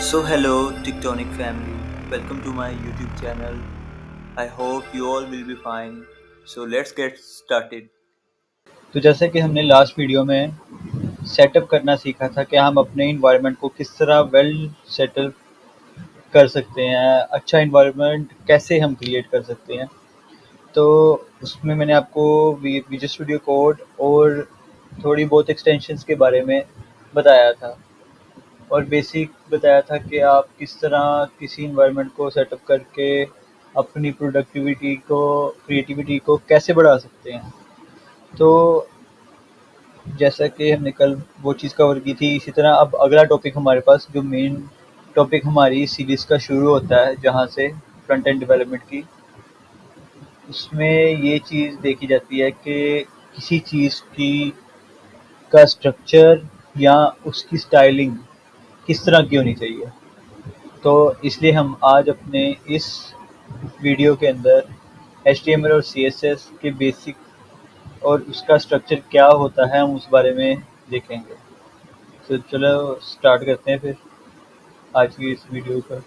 So hello Tectonic family, welcome to my YouTube channel. I hope you all will be fine. So let's get started. तो जैसे कि हमने last video में setup करना सीखा था कि हम अपने इन्वायरमेंट को किस तरह वेल सेटअप कर सकते हैं, अच्छा इन्वायरमेंट कैसे हम क्रिएट कर सकते हैं। तो उसमें मैंने आपको विजुअल स्टूडियो कोड और थोड़ी बहुत एक्सटेंशंस के बारे में बताया था और बेसिक बताया था कि आप किस तरह किसी इन्वायरमेंट को सेटअप करके अपनी प्रोडक्टिविटी को, क्रिएटिविटी को कैसे बढ़ा सकते हैं। तो जैसा कि हमने कल वो चीज़ कवर की थी, इसी तरह अब अगला टॉपिक हमारे पास जो मेन टॉपिक हमारी सीरीज़ का शुरू होता है, जहाँ से फ्रंट एंड डेवलपमेंट की, उसमें ये चीज़ देखी जाती है कि किसी चीज़ की का स्ट्रक्चर या उसकी स्टाइलिंग किस तरह की होनी चाहिए। तो इसलिए हम आज अपने इस वीडियो के अंदर HTML और CSS के बेसिक और उसका स्ट्रक्चर क्या होता है, हम उस बारे में देखेंगे। तो चलो स्टार्ट करते हैं फिर आज की इस वीडियो पर।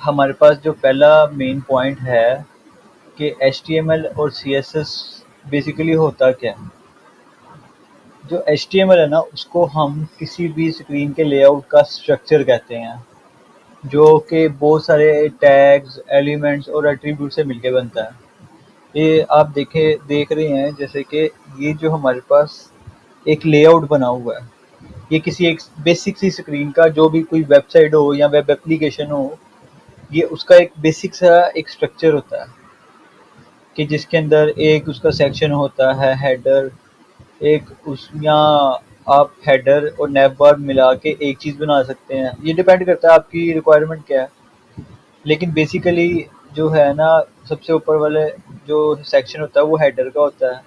हमारे पास जो पहला मेन पॉइंट है कि HTML और CSS बेसिकली होता क्या है। जो HTML है ना, उसको हम किसी भी स्क्रीन के लेआउट का स्ट्रक्चर कहते हैं, जो कि बहुत सारे टैग्स, एलिमेंट्स और एट्रीब्यूट से मिलके बनता है। ये आप देख रहे हैं, जैसे कि ये जो हमारे पास एक लेआउट बना हुआ है, ये किसी एक बेसिक सी स्क्रीन का, जो भी कोई वेबसाइट हो या वेब एप्लीकेशन हो, ये उसका एक बेसिक सा एक स्ट्रक्चर होता है कि जिसके अंदर एक उसका सेक्शन होता है, हेडर, एक उस या आप हेडर और नैव बार मिला के एक चीज़ बना सकते हैं। ये डिपेंड करता है आपकी रिक्वायरमेंट क्या है, लेकिन बेसिकली जो है ना, सबसे ऊपर वाले जो सेक्शन होता है वो हेडर का होता है।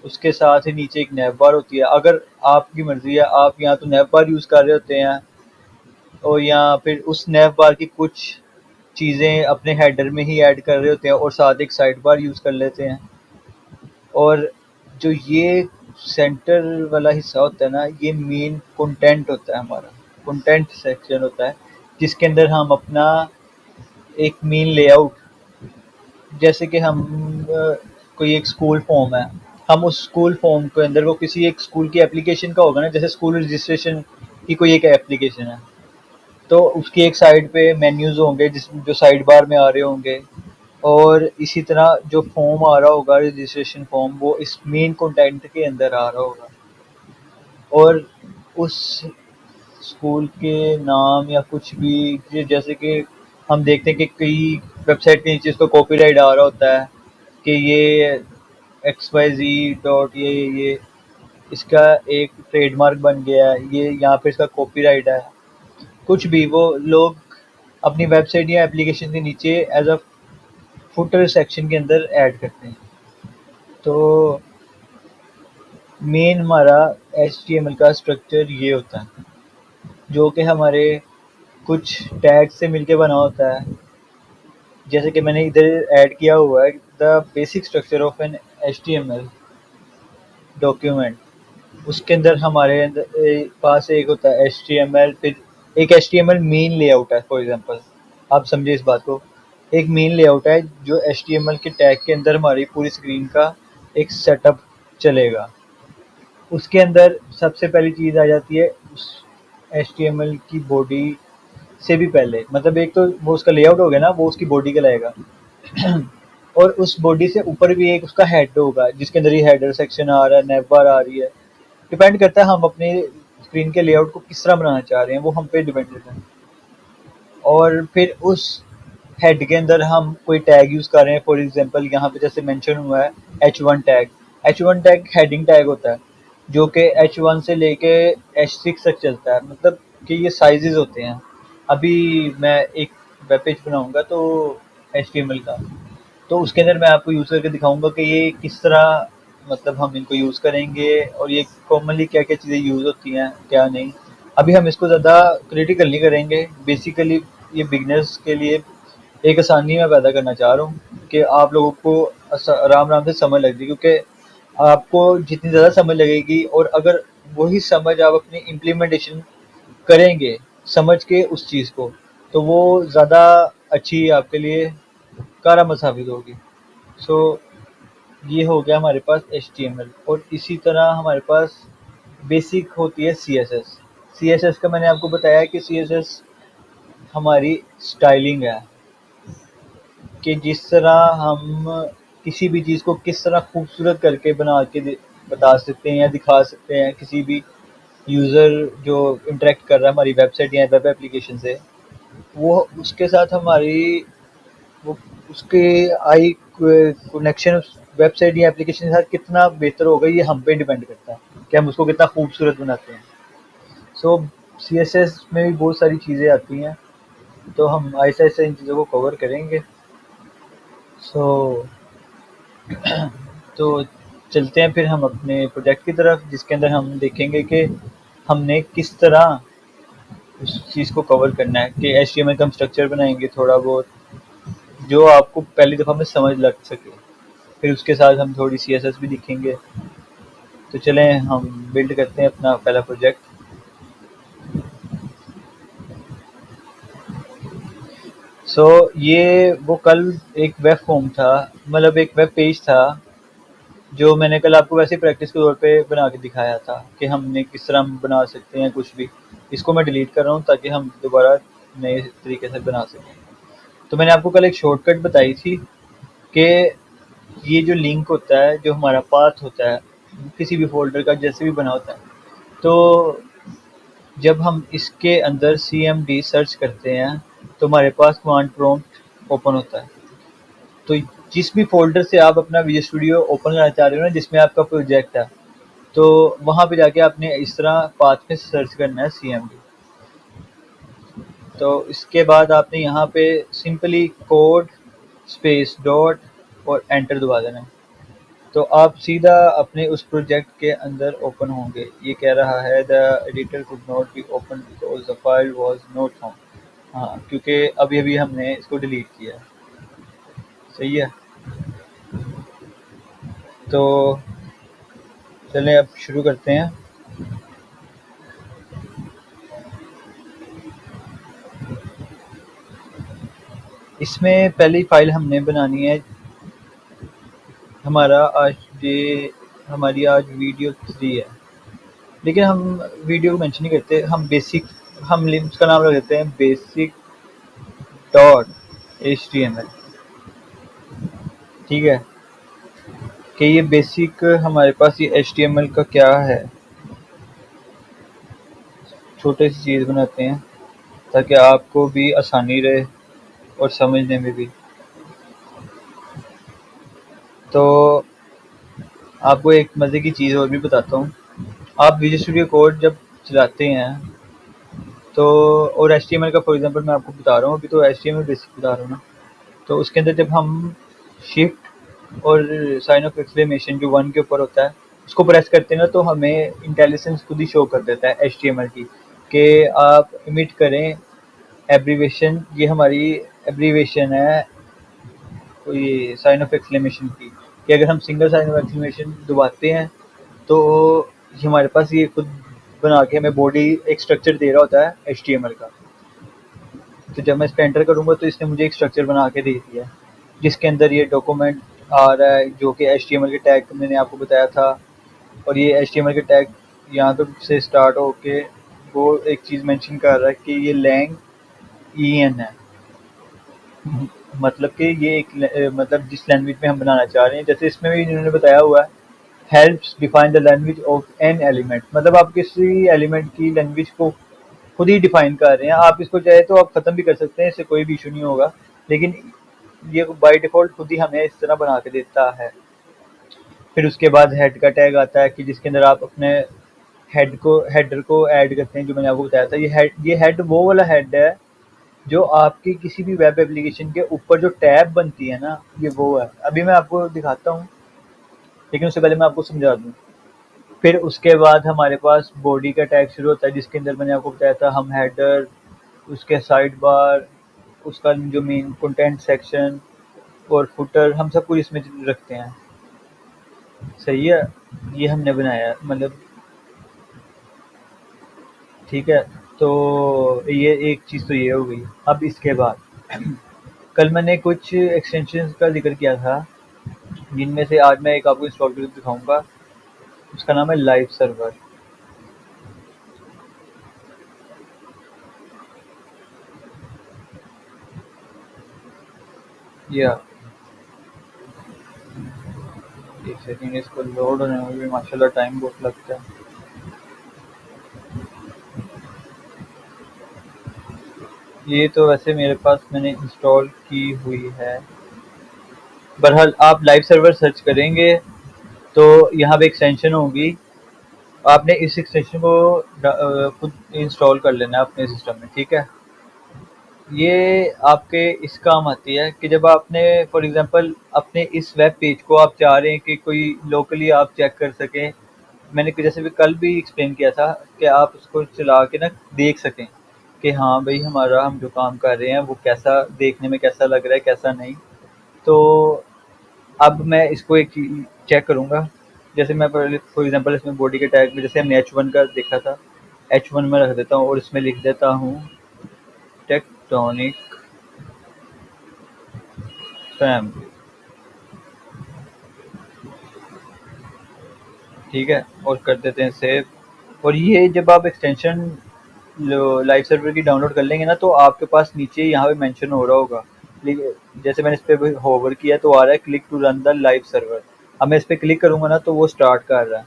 उसके साथ ही नीचे एक नैव बार होती है। अगर आपकी मर्जी है, आप या तो नैव बार यूज़ कर रहे होते हैं और या फिर उस नैव बार की कुछ चीज़ें अपने हेडर में ही ऐड कर रहे होते हैं और साथ एक साइड बार यूज़ कर लेते हैं। और जो ये सेंटर वाला हिस्सा होता है ना, ये मेन कंटेंट होता है, हमारा कंटेंट सेक्शन होता है, जिसके अंदर हम अपना एक मेन लेआउट, जैसे कि हम कोई एक स्कूल फॉर्म है, हम उस स्कूल फॉर्म के अंदर वो किसी एक स्कूल की एप्लीकेशन का होगा ना, जैसे स्कूल रजिस्ट्रेशन की कोई एक एप्लीकेशन है, तो उसकी एक साइड पे मेन्यूज़ होंगे जिस जो साइड बार में आ रहे होंगे। और इसी तरह जो फॉर्म आ रहा होगा, रजिस्ट्रेशन फॉर्म, वो इस मेन कंटेंट के अंदर आ रहा होगा। और उस स्कूल के नाम या कुछ भी, जैसे कि हम देखते हैं कि कई वेबसाइट के नीचे इसका कॉपीराइट आ रहा होता है कि ये XYZ ये इसका एक ट्रेडमार्क बन गया है, ये यहाँ पे इसका कॉपीराइट है। कुछ भी वो लोग अपनी वेबसाइट या एप्लीकेशन के नीचे एज अ फुटर सेक्शन के अंदर ऐड करते हैं। तो मेन हमारा HTML का स्ट्रक्चर ये होता है, जो कि हमारे कुछ टैग से मिलके बना होता है। जैसे कि मैंने इधर ऐड किया हुआ है, the basic structure of an HTML document. उसके अंदर हमारे पास एक होता है HTML, फिर एक HTML मेन लेआउट है। फॉर एग्जांपल, आप समझे इस बात को, एक मेन लेआउट है जो HTML के टैग के अंदर हमारी पूरी स्क्रीन का एक सेटअप चलेगा। उसके अंदर सबसे पहली चीज़ आ जाती है उस HTML की बॉडी से भी पहले, मतलब एक तो वो उसका लेआउट हो गया ना, वो उसकी बॉडी कहलाएगा। और उस बॉडी से ऊपर भी एक उसका हेड होगा, जिसके अंदर ये हेडर सेक्शन आ रहा है, नेव बार आ रही है। डिपेंड करता है हम अपने स्क्रीन के लेआउट को किस तरह बनाना चाह रहे हैं, वो हम पे डिपेंड करता है। और फिर उस हेड के अंदर हम कोई टैग यूज़ कर रहे हैं। फॉर एग्जांपल यहाँ पे जैसे मेंशन हुआ है H1 tag. H1 tag heading tag होता है, जो कि H1 से लेके H6 तक चलता है, मतलब कि ये साइजेस होते हैं। अभी मैं एक वेब पेज बनाऊंगा तो HTML का, तो उसके अंदर मैं आपको यूज़ करके दिखाऊंगा कि ये किस तरह, मतलब हम इनको यूज़ करेंगे और ये कॉमनली क्या क्या चीज़ें यूज़ होती हैं, क्या नहीं। अभी हम इसको ज़्यादा क्रिटिकल नहीं करेंगे। बेसिकली ये बिगनर्स के लिए एक आसानी मैं पैदा करना चाह रहा हूँ कि आप लोगों को आराम आराम से समझ लग जाए, क्योंकि आपको जितनी ज़्यादा समझ लगेगी, और अगर वही समझ आप अपनी इम्प्लीमेंटेशन करेंगे समझ के उस चीज़ को, तो वो ज़्यादा अच्छी आपके लिए कारगर साबित होगी। सो ये हो गया हमारे पास HTML, और इसी तरह हमारे पास बेसिक होती है CSS। CSS का मैंने आपको बताया कि CSS हमारी स्टाइलिंग है, कि जिस तरह हम किसी भी चीज़ को किस तरह खूबसूरत करके बना के बता सकते हैं या दिखा सकते हैं किसी भी यूज़र जो इंटरेक्ट कर रहा है हमारी वेबसाइट या वेब एप्लीकेशन से, वो उसके साथ हमारी वो उसके आई कनेक्शन उस वेबसाइट या एप्लीकेशन के साथ कितना बेहतर होगा, ये हम पे डिपेंड करता है कि हम उसको कितना खूबसूरत बनाते हैं। सो CSS में भी बहुत सारी चीज़ें आती हैं, तो हम ऐसे ऐसे इन चीज़ों को कवर करेंगे। सो तो चलते हैं फिर हम अपने प्रोजेक्ट की तरफ, जिसके अंदर हम देखेंगे कि हमने किस तरह उस चीज़ को कवर करना है, कि HTML का हम स्ट्रक्चर बनाएंगे थोड़ा बहुत, जो आपको पहली दफ़ा में समझ लग सके। फिर उसके साथ हम थोड़ी CSS भी दिखेंगे। तो चलें हम बिल्ड करते हैं अपना पहला प्रोजेक्ट। ये वो कल एक वेब फॉर्म था, मतलब एक वेब पेज था, जो मैंने कल आपको वैसे प्रैक्टिस के तौर पे बना के दिखाया था कि हमने किस तरह हम बना सकते हैं कुछ भी। इसको मैं डिलीट कर रहा हूँ ताकि हम दोबारा नए तरीके से बना सकें। तो मैंने आपको कल एक शॉर्टकट बताई थी कि ये जो लिंक होता है, जो हमारा पाथ होता है किसी भी फोल्डर का जैसे भी बना होता है, तो जब हम इसके अंदर CMD सर्च करते हैं तो हमारे पास कमांड प्रॉम्प्ट ओपन होता है। तो जिस भी फ़ोल्डर से आप अपना विजुअल स्टूडियो ओपन करना चाह रहे हो ना, जिसमें आपका प्रोजेक्ट है, तो वहाँ पे जाके आपने इस तरह पाथ में सर्च करना है CMD। तो इसके बाद आपने यहाँ पे सिंपली कोड स्पेस डॉट और एंटर दबा देना है। तो आप सीधा अपने उस प्रोजेक्ट के अंदर ओपन होंगे। ये कह रहा है the editor could not be open because the file was not found. हाँ, क्योंकि अभी अभी हमने इसको डिलीट किया है। सही है। तो चलें अब शुरू करते हैं। इसमें पहली फाइल हमने बनानी है, हमारा आज ये हमारी आज वीडियो 3 है, लेकिन हम वीडियो को मेंशन नहीं करते, हम बेसिक, हम उसका नाम रख देते हैं बेसिक डॉट HTML। ठीक है, कि ये बेसिक हमारे पास ये HTML का क्या है, छोटे सी चीज़ बनाते हैं ताकि आपको भी आसानी रहे और समझने में भी। तो आपको एक मज़े की चीज़ और भी बताता हूँ। आप विजुअल स्टूडियो कोड जब चलाते हैं तो, और HTML का फॉर एग्जांपल मैं आपको बता रहा हूँ, अभी तो HTML बेसिक बता रहा हूँ ना, तो उसके अंदर जब हम शिफ्ट और साइन ऑफ एक्सक्लेमेशन जो 1 के ऊपर होता है उसको प्रेस करते हैं ना, तो हमें इंटेलिजेंस खुद ही शो कर देता है HTML की, कि आप इमिट करें एब्रीवेशन। ये हमारी एब्रीवेशन है कोई साइन ऑफ एक्सक्लेमेशन की, कि अगर हम सिंगल साइन ऑफ एक्सक्लेमेशन दबाते हैं तो हमारे पास ये खुद बना के हमें बॉडी एक स्ट्रक्चर दे रहा होता है HTML का। तो जब मैं इस पर एंटर करूँगा तो इसने मुझे एक स्ट्रक्चर बना के दे दिया, जिसके अंदर ये डॉक्यूमेंट आ रहा है, जो कि HTML के टैग मैंने आपको बताया था। और ये HTML के टैग यहाँ तक से स्टार्ट होके वो एक चीज़ मेंशन कर रहा है कि ये लैंग EN है। मतलब कि ये एक मतलब जिस लैंग्वेज में हम बनाना चाह रहे हैं, जैसे इसमें भी इन्होंने बताया हुआ है helps define the language of an element, मतलब आप किसी एलिमेंट की लैंग्वेज को खुद ही डिफाइन कर रहे हैं। आप इसको चाहे तो आप ख़त्म भी कर सकते हैं, इससे कोई भी इशू नहीं होगा, लेकिन ये बाय डिफ़ॉल्ट खुद ही हमें इस तरह बना के देता है। फिर उसके बाद हेड का टैग आता है कि जिसके अंदर आप अपने हेडर को ऐड करते हैं, जो मैंने आपको बताया था। ये हेड वो वाला हेड है जो आपकी किसी भी वेब एप्लीकेशन के ऊपर जो टैब बनती है ना, ये वो है। अभी मैं आपको दिखाता हूँ, लेकिन उससे पहले मैं आपको समझा दूँ। फिर उसके बाद हमारे पास बॉडी का टैग शुरू होता है, जिसके अंदर मैंने आपको बताया था हम हेडर, उसके साइड बार, उसका जो मेन कंटेंट सेक्शन और फुटर, हम सब कुछ इसमें रखते हैं। सही है, ये हमने बनाया है, मतलब ठीक है। तो ये एक चीज़ तो ये हो गई। अब इसके बाद कल मैंने कुछ एक्सटेंशंस का ज़िक्र किया था, जिनमें से आज मैं एक आपको इंस्टॉल करके दिखाऊँगा। उसका नाम है लाइव सर्वर। या एक सेकंड, इसको लोड होने में भी माशाल्लाह टाइम बहुत लगता है। ये तो वैसे मेरे पास मैंने इंस्टॉल की हुई है। बहरहाल आप लाइव सर्वर सर्च करेंगे तो यहाँ पे एक्सटेंशन होगी। आपने इस एक्सटेंशन को खुद इंस्टॉल कर लेना है अपने सिस्टम में, ठीक है। ये आपके इस काम आती है कि जब आपने फॉर एग्जांपल अपने इस वेब पेज को आप चाह रहे हैं कि कोई लोकली आप चेक कर सकें। मैंने जैसे भी कल भी एक्सप्लेन किया था कि आप उसको चला के ना देख सकें कि हाँ भाई हमारा हम जो काम कर रहे हैं वो कैसा देखने में कैसा लग रहा है कैसा नहीं। तो अब मैं इसको एक चेक करूँगा। जैसे मैं पहले फॉर एग्जांपल इसमें बॉडी के टैग में जैसे हमने H1 का देखा था, H1 में रख देता हूँ और इसमें लिख देता हूँ टेक्टोनिक फैमिली, ठीक है, और कर देते हैं सेव। और ये जब आप एक्सटेंशन लाइव सर्वर की डाउनलोड कर लेंगे ना तो आपके पास नीचे यहाँ पे मेंशन हो रहा होगा। जैसे मैंने इस पर होवर किया तो आ रहा है click to run the live server. अब मैं इस पर क्लिक करूँगा ना तो वो स्टार्ट कर रहा है।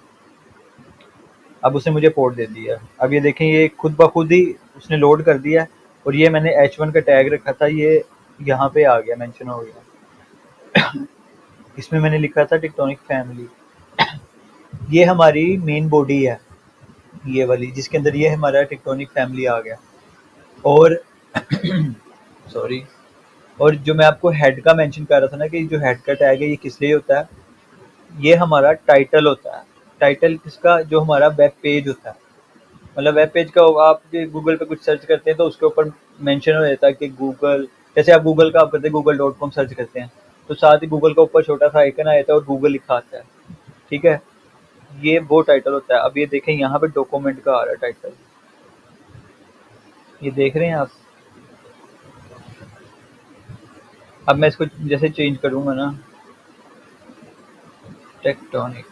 अब उसने मुझे पोर्ट दे दिया। अब ये देखें ये खुद ब खुद ही उसने लोड कर दिया। और ये मैंने H1 का टैग रखा था, ये यहाँ पे आ गया, मेंशन हो गया। इसमें मैंने लिखा था टेक्टोनिक फैमिली। ये हमारी मेन बॉडी है, ये वाली जिसके अंदर ये हमारा टेक्टोनिक फैमिली आ गया। और सॉरी, और जो मैं आपको हेड का मेंशन कर रहा था ना कि जो हेड का टैग है ये किस लिए होता है, ये हमारा टाइटल होता है। टाइटल किसका, जो हमारा वेब पेज होता है। मतलब वेब पेज का आप गूगल पे कुछ सर्च करते हैं तो उसके ऊपर मेंशन हो जाता है कि गूगल, जैसे आप गूगल का आप करते हैं google.com सर्च करते हैं तो साथ ही गूगल का ऊपर छोटा सा आइकन आ जाता है और गूगल लिखा आता है, ठीक है। ये वो टाइटल होता है। अब ये देखें यहाँ पे डॉक्यूमेंट का आ रहा है टाइटल, ये देख रहे हैं आप। अब मैं इसको जैसे चेंज करूँगा ना टेक्टोनिक,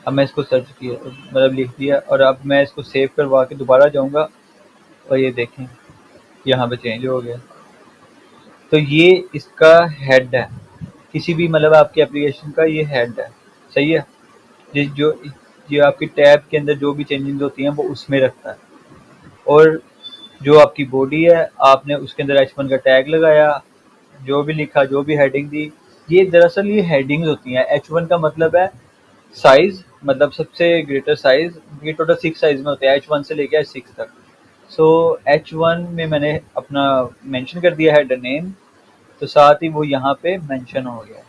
अब मैं इसको सर्च किया मतलब लिख दिया और अब मैं इसको सेव करवा के दोबारा जाऊँगा और ये देखें यहाँ पे चेंज हो गया। तो ये इसका हेड है, किसी भी मतलब आपकी एप्लीकेशन का ये हेड है, सही है। जो जो आपकी टैब के अंदर जो भी चेंजेस होती हैं वो उसमें रखता है। और जो आपकी बॉडी है आपने उसके अंदर H1 का टैग लगाया, जो भी लिखा जो भी हेडिंग दी, ये दरअसल ये हेडिंग्स होती हैं। H1 का मतलब है साइज, मतलब सबसे ग्रेटर साइज। ये टोटल 6 साइज में होते हैं H1 से लेकर H6 तक। सो H1 में मैंने अपना मेंशन कर दिया हेडर नेम, तो साथ ही वो यहाँ पे मेंशन हो गया,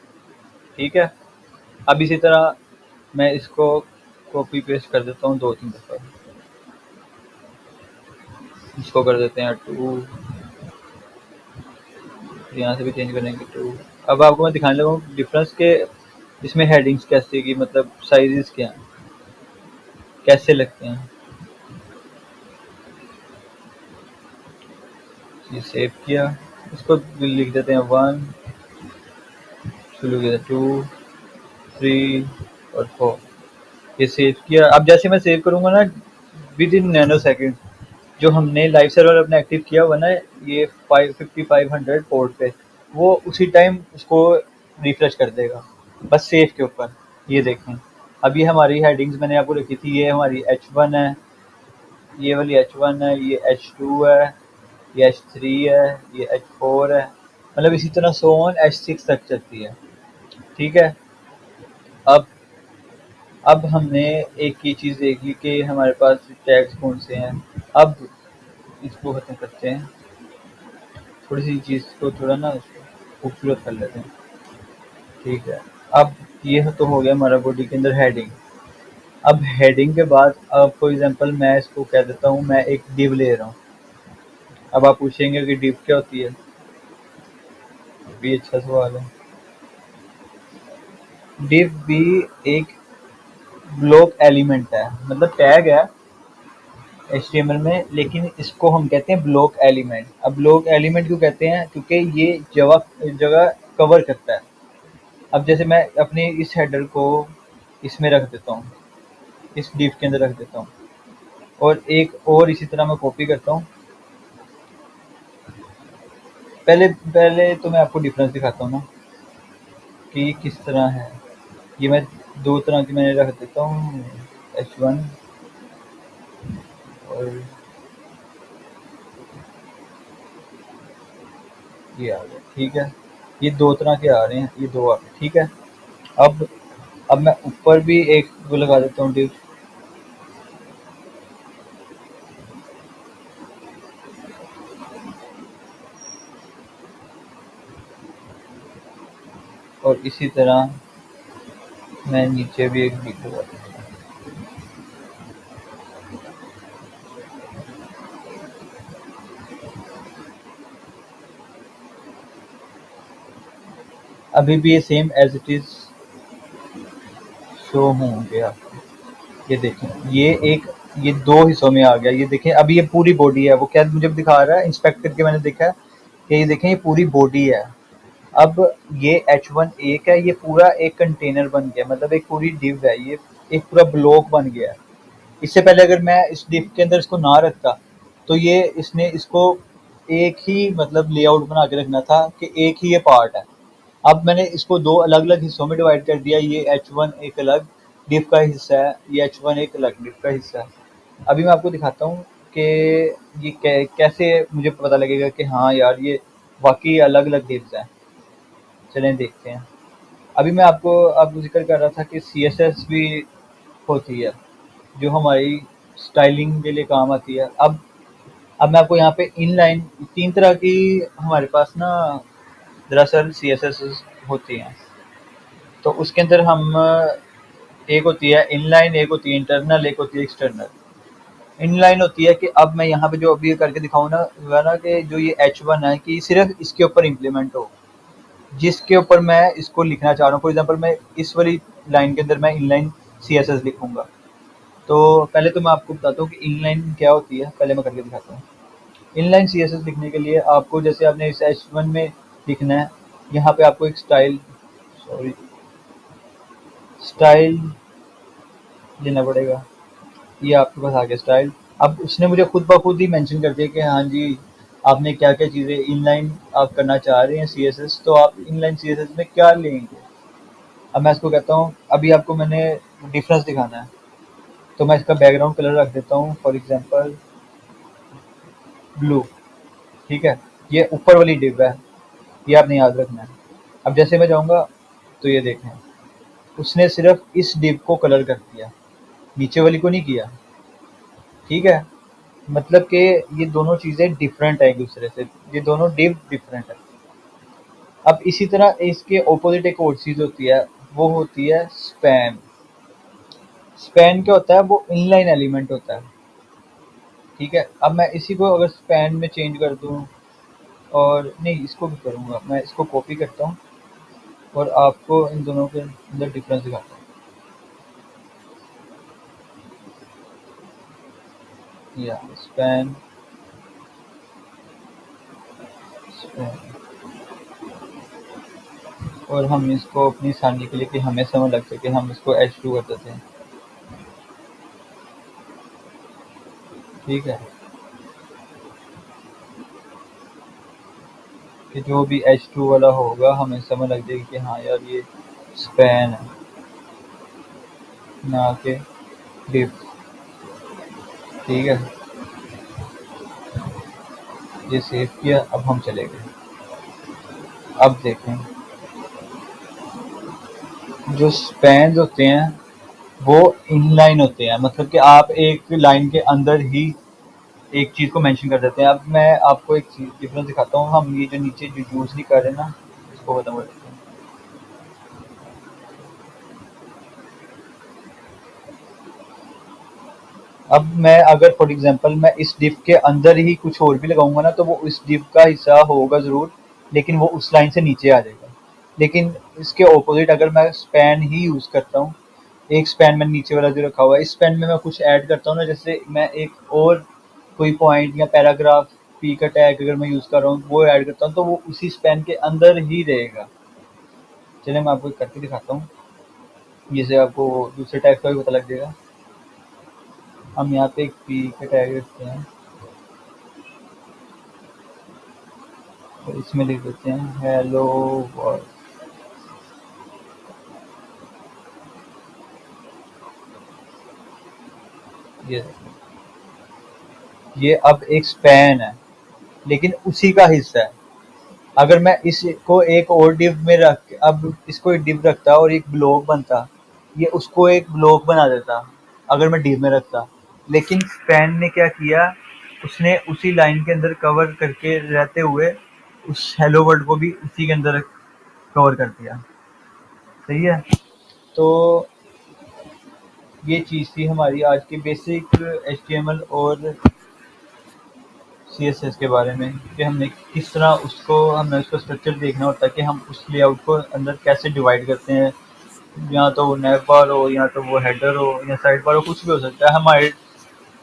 ठीक है। अब इसी तरह मैं इसको कॉपी पेस्ट कर देता हूँ 2-3 दफ़ा। इसको कर देते हैं 2, यहाँ से भी चेंज करेंगे 2। अब आपको मैं दिखाने लगा हूँ डिफरेंस के इसमें हेडिंग्स कैसे की मतलब साइजेस क्या हैं, कैसे लगते हैं। ये सेव किया, इसको लिख देते हैं 1, शुरू किया 2, 3 और 4। ये सेव किया। अब जैसे मैं सेव करूँगा ना विद इन नैनो सेकेंड, जो हमने लाइव सर्वर अपना एक्टिव किया हुआ ना ये 5500 पोर्ट पे, वो उसी टाइम उसको रिफ्रेश कर देगा बस सेव के ऊपर। ये देखें अब ये हमारी हेडिंग्स मैंने आपको रखी थी, ये हमारी H1 है, ये वाली H1 है, ये H2 है, ये H3 है, ये H4 है, मतलब इसी तरह सो ऑन H6 तक चलती है, ठीक है। अब हमने एक ही चीज़ देख ली कि हमारे पास टैग्स कौन से हैं। अब इसको खत्म करते हैं, थोड़ी सी चीज़ को थोड़ा ना खूबसूरत कर लेते हैं, ठीक है। अब ये तो हो गया हमारा बॉडी के अंदर हेडिंग। अब हेडिंग के बाद अब फॉर एग्जांपल मैं इसको कह देता हूँ मैं एक डिव ले रहा हूँ। अब आप पूछेंगे कि डिव क्या होती है, भी अच्छा सवाल है। डिव भी एक ब्लॉक एलिमेंट है, मतलब टैग है HTML में, लेकिन इसको हम कहते हैं ब्लॉक एलिमेंट। अब ब्लॉक एलिमेंट क्यों कहते हैं? क्योंकि ये जगह कवर करता है। अब जैसे मैं अपने इस हेडर को इसमें रख देता हूँ, इस div के अंदर रख देता हूँ, और एक और इसी तरह मैं कॉपी करता हूँ। पहले पहले तो मैं आपको डिफरेंस दिखाता हूँ ना कि किस तरह है। ये मैं दो तरह की मैंने रख देता हूँ, H1 और ये आ गया, ठीक है। ये दो तरह के आ रहे हैं, ये दो आ गए, ठीक है। अब मैं ऊपर भी एक वो लगा देता हूँ div, और इसी तरह मैं नीचे भी एक div लगा देता हूँ। अभी भी ये same as it is show हो गया। ये देखें, ये दो हिस्सों में आ गया। ये देखें, अभी ये पूरी बॉडी है। वो क्या मुझे दिखा रहा है, इंस्पेक्ट करके मैंने देखा कि ये देखें, ये पूरी बॉडी है। अब ये H1 एक है, ये पूरा एक कंटेनर बन गया, मतलब एक पूरी div है, ये एक पूरा ब्लॉक बन गया है। इससे पहले अगर मैं इस div के अंदर इसको ना रखता, तो ये इसने इसको एक ही मतलब लेआउट बना के रखना था कि एक ही ये पार्ट है। अब मैंने इसको दो अलग अलग हिस्सों में डिवाइड कर दिया। ये H1 एक अलग div का हिस्सा है, ये H1 एक अलग div का हिस्सा है। अभी मैं आपको दिखाता हूँ कि ये कैसे मुझे पता लगेगा कि हाँ यार, ये वाकई अलग अलग divs हैं। चलें देखते हैं। अभी मैं आपको जिक्र कर रहा था कि CSS भी होती है, जो हमारी स्टाइलिंग के लिए काम आती है। अब मैं आपको यहाँ पे इनलाइन, तीन तरह की हमारे पास ना दरअसल CSS होती हैं। तो उसके अंदर हम, एक होती है इनलाइन, एक होती है इंटरनल, एक होती है एक्सटर्नल। इनलाइन होती है कि अब मैं यहाँ पे जो अभी करके दिखाऊँ ना कि जो ये H1 है, कि सिर्फ इसके ऊपर इम्प्लीमेंट हो, जिसके ऊपर मैं इसको लिखना चाह रहा हूँ। फॉर एग्जांपल मैं इस वाली लाइन के अंदर मैं इनलाइन CSS लिखूंगा। तो पहले तो मैं आपको बताता हूँ कि इनलाइन क्या होती है, पहले मैं करके दिखाता हूँ। इनलाइन CSS लिखने के लिए आपको, जैसे आपने इस H1 में लिखना है, यहाँ पे आपको एक स्टाइल लेना पड़ेगा। ये आपके पास आ गया स्टाइल। अब उसने मुझे खुद ब खुद ही मेंशन कर दिया कि हाँ जी, आपने क्या क्या चीज़ें इनलाइन आप करना चाह रहे हैं CSS, तो आप इनलाइन CSS में क्या लेंगे। अब मैं इसको कहता हूँ, अभी आपको मैंने डिफरेंस दिखाना है, तो मैं इसका बैकग्राउंड कलर रख देता हूँ, फॉर एग्जांपल ब्लू, ठीक है। ये ऊपर वाली डिव है, ये आपने याद रखना है। अब जैसे मैं जाऊँगा, तो ये देखें, उसने सिर्फ इस डिव को कलर कर दिया, नीचे वाली को नहीं किया, ठीक है। मतलब कि ये दोनों चीज़ें डिफरेंट है एक दूसरे से, ये दोनों डिव डिफरेंट है। अब इसी तरह इसके ऑपोजिट एक और चीज़ होती है, वो होती है स्पैन। स्पैन क्या होता है? वो इनलाइन एलिमेंट होता है, ठीक है। अब मैं इसी को अगर स्पैन में चेंज कर दूँ, और नहीं, इसको भी करूँगा, मैं इसको कॉपी करता हूँ और आपको इन दोनों के अंदर डिफरेंस दिखाता हूँ। या स्पैन, स्पैन, और हम इसको अपनी आसानी के लिए, कि हमें समझ लग सके, हम इसको H2 कर देते हैं, ठीक है। कि जो भी H2 वाला होगा, हमें समझ लग जाएगी कि हाँ यार, ये स्पैन है, ना कि डिव, ठीक है। ये सेव किया, अब हम चले गए। अब देखें, जो स्पैन होते हैं वो इनलाइन होते हैं, मतलब कि आप एक लाइन के अंदर ही एक चीज़ को मेंशन कर देते हैं। अब मैं आपको एक चीज़ डिफरेंस दिखाता हूँ। हम ये जो नीचे जो यूज़ नहीं कर रहे ना, इसको खत्म कर देते हैं। अब मैं अगर फॉर एग्जांपल मैं इस डिव के अंदर ही कुछ और भी लगाऊंगा ना, तो वो इस डिव का हिस्सा होगा ज़रूर, लेकिन वो उस लाइन से नीचे आ जाएगा। लेकिन इसके ऑपोजिट अगर मैं स्पैन ही यूज़ करता हूँ, एक स्पैन मैंने नीचे वाला जो रखा हुआ है, इस स्पैन में मैं कुछ ऐड करता हूँ ना, जैसे मैं एक और कोई पॉइंट या पैराग्राफ पी का टैग अगर मैं यूज़ कर रहा हूँ वो ऐड करता हूँ, तो वो उसी स्पैन के अंदर ही रहेगा। चलिए मैं आपको करके दिखाता हूँ, जिससे आपको दूसरे टैग का भी पता लग जाएगा। हम यहाँ पे एक पी का टैग रखते हैं और इसमें लिख देते हैं हेलो वर्ल्ड। ये अब एक स्पैन है, लेकिन उसी का हिस्सा है। अगर मैं इसको एक और डिव में रख अब इसको एक डिव रखता और एक ब्लॉक बनता, ये उसको एक ब्लॉक बना देता अगर मैं डिव में रखता। लेकिन स्पैन ने क्या किया, उसने उसी लाइन के अंदर कवर करके रहते हुए उस हेलो वर्ल्ड को भी उसी के अंदर कवर कर दिया। सही है। तो ये चीज़ थी हमारी आज की बेसिक HTML और CSS के बारे में, कि हमने किस तरह हमें उसका स्ट्रक्चर देखना होता है कि हम उस लेआउट को अंदर कैसे डिवाइड करते हैं। या तो वो नैव बार हो, या तो वो हेडर हो, या साइड बार हो, कुछ भी हो सकता है। हमारे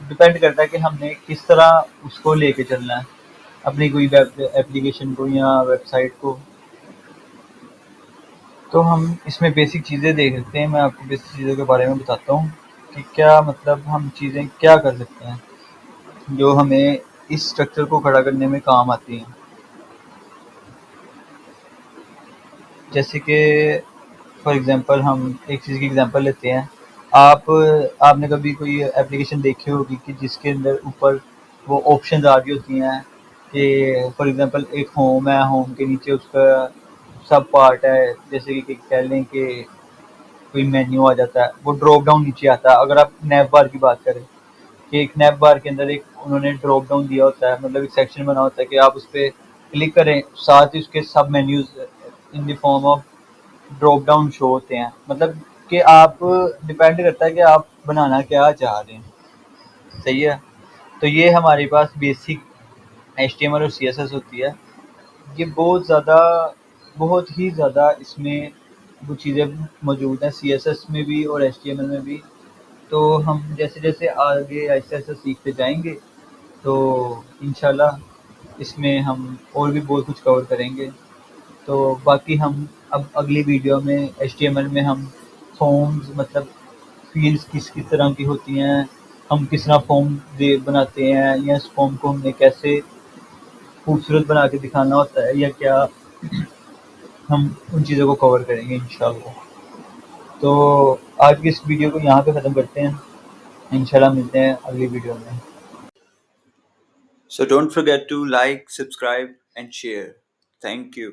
डिपेंड करता है कि हमने किस तरह उसको लेके चलना है, अपनी कोई वेब एप्लीकेशन को या वेबसाइट को। तो हम इसमें बेसिक चीज़ें देख सकते हैं। मैं आपको बेसिक चीज़ों के बारे में बताता हूँ कि क्या मतलब हम चीज़ें क्या कर सकते हैं जो हमें इस स्ट्रक्चर को खड़ा करने में काम आती हैं। जैसे कि फॉर एग्जांपल हम एक चीज़ की एग्जांपल लेते हैं। आपने कभी कोई एप्लीकेशन देखी होगी कि जिसके अंदर ऊपर वो ऑप्शंस आ रही होती हैं कि फॉर एग्जांपल एक होम है, होम के नीचे उसका सब पार्ट है, जैसे कि कह लें कि कोई मेन्यू आ जाता है, वो ड्रॉप डाउन नीचे आता है। अगर आप नैव बार की बात करें कि एक नैव बार के अंदर एक उन्होंने ड्रॉप डाउन दिया होता है, मतलब एक सेक्शन बना होता है कि आप उस पर क्लिक करें, साथ ही उसके सब menus in the form of drop down show होते हैं। मतलब कि आप डिपेंड करता है कि आप बनाना क्या चाह रहे हैं। सही है। तो ये हमारे पास बेसिक HTML और CSS होती है। ये बहुत ही ज़्यादा इसमें वो चीज़ें मौजूद हैं CSS में भी और HTML में भी। तो हम जैसे जैसे आगे ऐसे ऐसे सीखते जाएंगे तो इंशाल्लाह इसमें हम और भी बहुत कुछ कवर करेंगे। तो बाकी हम अब अगली वीडियो में HTML में हम फॉर्म्स, मतलब फील्ड्स किस किस तरह की होती हैं, हम किस तरह फॉर्म दे बनाते हैं, या इस फॉर्म को हमने कैसे खूबसूरत बना के दिखाना होता है, या क्या, हम उन चीज़ों को कवर करेंगे इंशाल्लाह। तो आज की इस वीडियो को यहाँ पे ख़त्म करते हैं। इंशाल्लाह मिलते हैं अगली वीडियो में। So don't forget to like, subscribe, and share. Thank you.